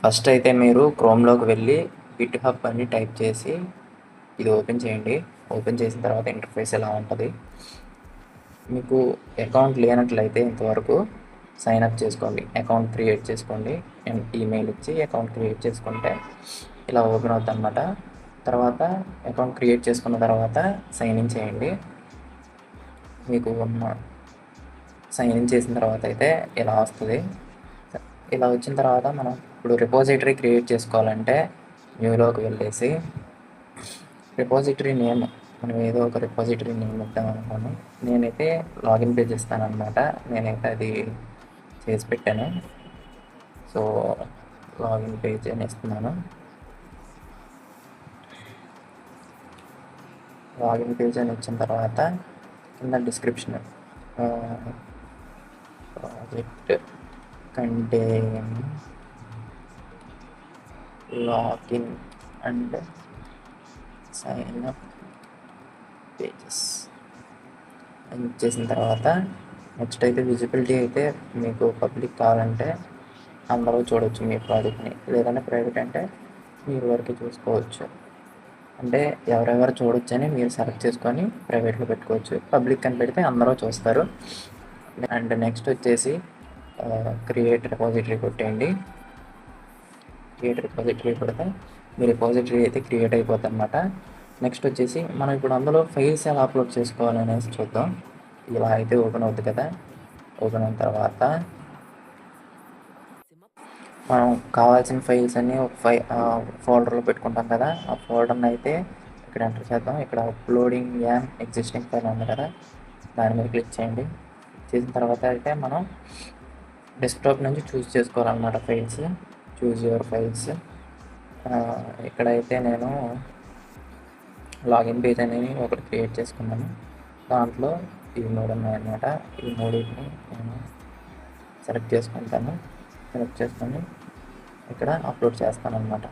First అయితే మీరు క్రోమ్లోకి వెళ్ళి గిట్హబ్ అని టైప్ చేసి ఇది ఓపెన్ చేయండి. ఓపెన్ చేసిన తర్వాత ఇంటర్ఫేస్ ఎలా ఉంటుంది. మీకు అకౌంట్ లేనట్లయితే ఇంతవరకు సైన్ అప్ చేసుకోండి, అకౌంట్ క్రియేట్ చేసుకోండి. ఈమెయిల్ ఇచ్చి అకౌంట్ క్రియేట్ చేసుకుంటే ఇలా ఓపెన్ అవుతుంది అనమాట. తర్వాత అకౌంట్ క్రియేట్ చేసుకున్న తర్వాత సైన్ ఇన్ చేయండి. మీకు సైన్ ఇన్ చేసిన తర్వాత అయితే ఇలా వస్తుంది. ఇలా వచ్చిన తర్వాత మనం ఇప్పుడు రిపోజిటరీ క్రియేట్ చేసుకోవాలంటే న్యూలోకి వెళ్ళేసి రిపోజిటరీ నేమ్ మనం ఏదో ఒక రిపోజిటరీ నేమ్ ఇద్దాం అనుకోను. నేనైతే లాగిన్ పేజ్ ఇస్తాను అనమాట. నేనైతే అది చేసి పెట్టాను. సో లాగిన్ పేజ్ అని ఇస్తున్నాను. లాగిన్ పేజ్ అని వచ్చిన తర్వాత కింద description project contain login and sign up pages అని ఇచ్చేసిన తర్వాత నెక్స్ట్ అయితే విజిబిలిటీ అయితే మీకు పబ్లిక్ కావాలంటే అందరూ చూడవచ్చు మీ ప్రాజెక్ట్ని, లేదంటే ప్రైవేట్ అంటే మీరు వరకు చూసుకోవచ్చు. అంటే ఎవరెవరు చూడొచ్చు అని మీరు సెలెక్ట్ చేసుకొని ప్రైవేట్లో పెట్టుకోవచ్చు. పబ్లిక్ అని పెడితే అందరూ చూస్తారు. అండ్ నెక్స్ట్ వచ్చేసి క్రియేట్ రిపోజిటరీ కొట్టేయండి. క్రియేట్ రిపోజిటరీ కొడితే మీ రిపోజిటరీ అయితే క్రియేట్ అయిపోతుంది అనమాట. నెక్స్ట్ వచ్చేసి మనం ఇప్పుడు అందులో ఫైల్స్ ఎలా అప్లోడ్ చేసుకోవాలనేసి చూద్దాం. ఇలా అయితే ఓపెన్ అవుతుంది కదా. ఓపెన్ అయిన తర్వాత మనం కావాల్సిన ఫైల్స్ అన్నీ ఒక ఫోల్డర్లో పెట్టుకుంటాం కదా. ఆ ఫోల్డర్ని అయితే ఇక్కడ ఎంటర్ చేద్దాం. ఇక్కడ అప్లోడింగ్ యాన్ ఎగ్జిస్టింగ్ ఫైల్ ఉంది కదా, దాని మీద క్లిక్ చేయండి. చేసిన తర్వాత అయితే మనం డెస్క్టాప్ నుంచి చూస్ చేసుకోవాలన్నమాట ఫైల్స్. Choose your files. ఇక్కడైతే నేను లాగిన్ పేజ్ అనేది ఒకటి క్రియేట్ చేసుకున్నాను. దాంట్లో ఇవి 3 ఉన్నాయన్నమాట. ఈ 3ని నేను సెలెక్ట్ చేసుకుంటాను. సెలెక్ట్ చేసుకొని ఇక్కడ అప్లోడ్ చేస్తాను అనమాట.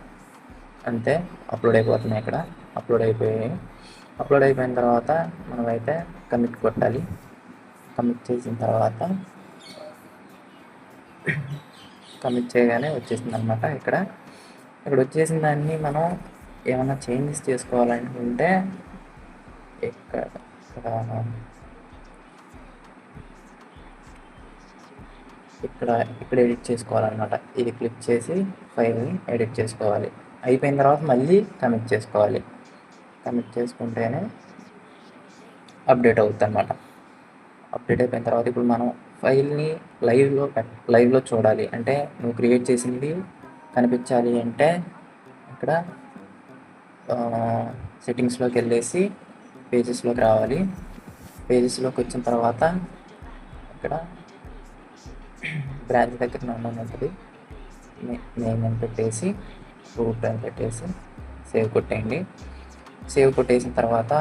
అంతే, అప్లోడ్ అయిపోతున్నాయి. ఇక్కడ అప్లోడ్ అయిపోయాయి. అప్లోడ్ అయిపోయిన తర్వాత మనమైతే కమిట్ కొట్టాలి. కమిట్ చేసిన తర్వాత కమిట్ చేయగానే వచ్చేసింది అనమాట. ఇక్కడ వచ్చేసిన దాన్ని మనం ఏమైనా చేంజెస్ చేసుకోవాలనుకుంటే ఇక్కడ ఎడిట్ చేసుకోవాలన్నమాట. ఇది క్లిక్ చేసి ఫైల్ని ఎడిట్ చేసుకోవాలి. అయిపోయిన తర్వాత మళ్ళీ కమిట్ చేసుకోవాలి. కమిట్ చేసుకుంటేనే అప్డేట్ అవుతుంది అనమాట. అప్డేట్ అయిపోయిన తర్వాత ఇప్పుడు మనం ఫైల్ని లైవ్లో చూడాలి అంటే నువ్వు క్రియేట్ చేసింది కనిపించాలి అంటే ఇక్కడ సెట్టింగ్స్లోకి వెళ్ళేసి పేజెస్లోకి రావాలి. పేజెస్లోకి వచ్చిన తర్వాత ఇక్కడ బ్రాంచ్ దగ్గర నన్ను ఉంటుంది, నేమ్ అని పెట్టేసి రూట్ అని పెట్టేసి సేవ్ కొట్టేయండి. సేవ్ కొట్టేసిన తర్వాత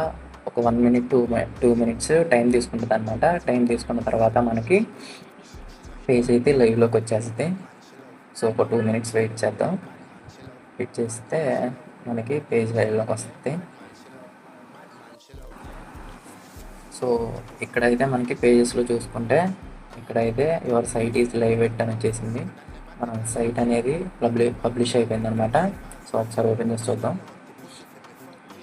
ఒక 1 minute 2 minutes టైం తీసుకుంటుంది అనమాట. టైం తీసుకున్న తర్వాత మనకి పేజ్ అయితే లైవ్లోకి వచ్చేస్తుంది. సో ఒక 2 minutes వెయిట్ చేద్దాం. వెయిట్ చేస్తే మనకి పేజ్ లైవ్లోకి వస్తుంది. సో ఇక్కడైతే మనకి పేజెస్లో చూసుకుంటే ఇక్కడైతే your site is live at అని వచ్చేసింది. మన సైట్ అనేది పబ్లిష్ అయిపోయింది అనమాట. సో ఒకసారి ఓపెన్ చేసి చూద్దాం.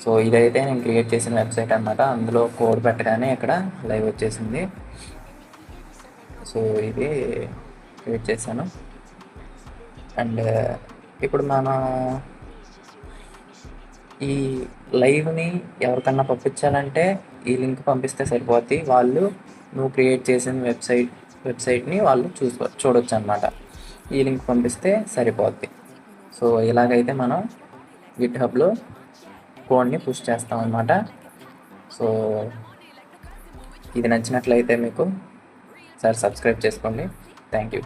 సో ఇదైతే నేను క్రియేట్ చేసిన వెబ్సైట్ అనమాట. అందులో కోడ్ పెట్టగానే ఇక్కడ లైవ్ వచ్చేసింది. సో ఇది క్రియేట్ చేశాను. అండ్ ఇప్పుడు మనం ఈ లైవ్ని ఎవరికన్నా పంపించాలంటే ఈ లింక్ పంపిస్తే సరిపోద్ది. వాళ్ళు నువ్వు క్రియేట్ చేసిన వెబ్సైట్ని వాళ్ళు చూడొచ్చు అనమాట. ఈ లింక్ పంపిస్తే సరిపోద్ది. సో ఇలాగైతే మనం గిట్హబ్లో కోడ్ని పుష్ చేస్తాం అనమాట. సో ఇది నచ్చినట్లయితే మీకు సబ్స్క్రైబ్ చేసుకోండి. Thank you.